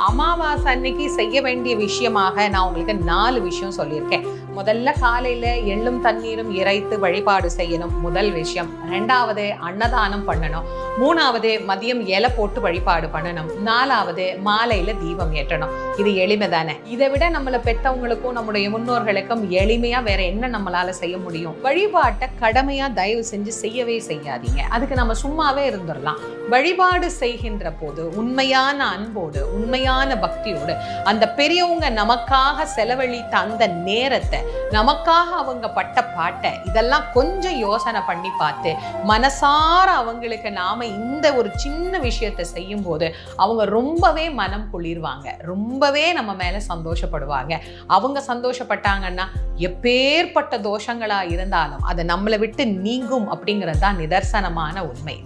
அமாவாசை அன்னைக்கு செய்ய வேண்டிய விஷயமாக நான் உங்களுக்கு 4 விஷயம் சொல்லியிருக்கேன். முதல்ல காலையில எள்ளும் தண்ணீரும் இறைத்து வழிபாடு செய்யணும், முதல் விஷயம். 2வது அன்னதானம் பண்ணணும். 3வது மதியம் இலை போட்டு வழிபாடு பண்ணணும். 4வது மாலையில தீபம் ஏற்றணும். இது எளிமை தானே? இதை விட நம்மளை பெற்றவங்களுக்கும் நம்முடைய முன்னோர்களுக்கும் எளிமையா வேற என்ன நம்மளால செய்ய முடியும்? வழிபாட்டை கடமையா தயவு செஞ்சு செய்யவே செய்யாதீங்க. அதுக்கு நம்ம சும்மாவே இருந்துடலாம். வழிபாடு செய்கின்ற போது உண்மையான அன்போடு உண்மையான பக்தியோடு அந்த பெரியவங்க நமக்காக செலவழித்த அந்த நேரத்தை, நமக்காக அவங்க பட்ட பாட்டை, இதெல்லாம் கொஞ்சம் யோசனை பண்ணி பார்த்து மனசார அவங்களுக்கு நாம இந்த ஒரு சின்ன விஷயத்தை செய்யும் போது அவங்க ரொம்பவே மனம் குளிர்வாங்க, ரொம்பவே நம்ம மேல சந்தோஷப்படுவாங்க. அவங்க சந்தோஷப்பட்டாங்கன்னா எப்பேற்பட்ட தோஷங்களா இருந்தாலும் அது நம்மளை விட்டு நீங்கும் அப்படிங்கிறது தான் நிதர்சனமான உண்மை.